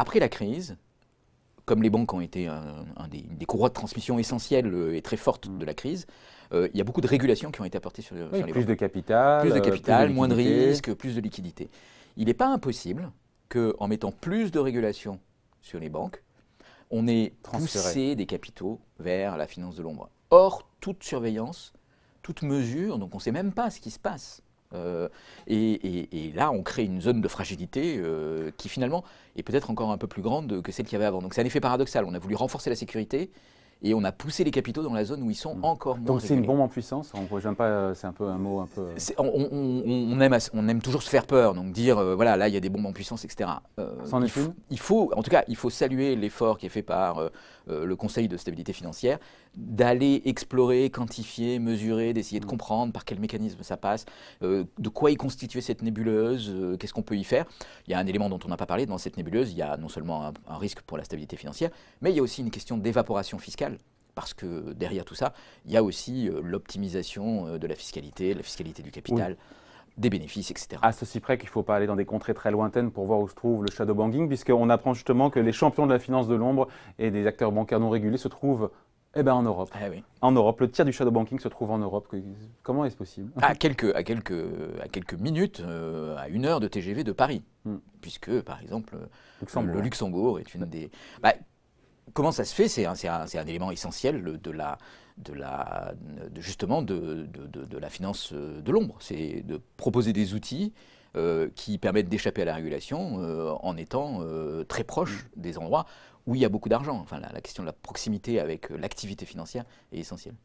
après la crise, comme les banques ont été des courroies de transmission essentielles et très fortes de la crise, il y a beaucoup de régulations qui ont été apportées sur les Plus banques. de capital, Plus de capital, moins de liquidité. risques, plus de liquidité. Il n'est pas impossible qu'en mettant plus de régulations sur les banques, on ait poussé des capitaux vers la finance de l'ombre. Or, toute surveillance, toute mesure, donc on ne sait même pas ce qui se passe. Et là, on crée une zone de fragilité qui finalement est peut-être encore un peu plus grande que celle qu'il y avait avant. Donc c'est un effet paradoxal. On a voulu renforcer la sécurité et on a poussé les capitaux dans la zone où ils sont encore moins Donc c'est une régulés. bombe en puissance. J'aime pas. C'est un peu un mot un peu. On aime toujours se faire peur, donc dire voilà, là il y a des bombes en puissance, etc. Il faut, en tout cas, il faut saluer l'effort qui est fait par le Conseil de stabilité financière d'aller explorer, quantifier, mesurer, d'essayer de comprendre par quel mécanisme ça passe, de quoi est constituée cette nébuleuse, qu'est-ce qu'on peut y faire. Il y a un élément dont on n'a pas parlé dans cette nébuleuse, il y a non seulement un risque pour la stabilité financière, mais il y a aussi une question d'évaporation fiscale. Parce que derrière tout ça, il y a aussi l'optimisation de la fiscalité du capital, des bénéfices, etc. À ceci près qu'il ne faut pas aller dans des contrées très lointaines pour voir où se trouve le shadow banking, puisqu'on apprend justement que les champions de la finance de l'ombre et des acteurs bancaires non régulés se trouvent en Europe. Ah oui. En Europe, le tiers du shadow banking se trouve en Europe. Comment est-ce possible? À quelques minutes, à 1 heure de TGV de Paris. Puisque, par exemple, le Luxembourg est une des... Comment ça se fait? C'est un élément essentiel justement de la finance de l'ombre. C'est de proposer des outils qui permettent d'échapper à la régulation en étant très proche des endroits où il y a beaucoup d'argent. Enfin, la question de la proximité avec l'activité financière est essentielle.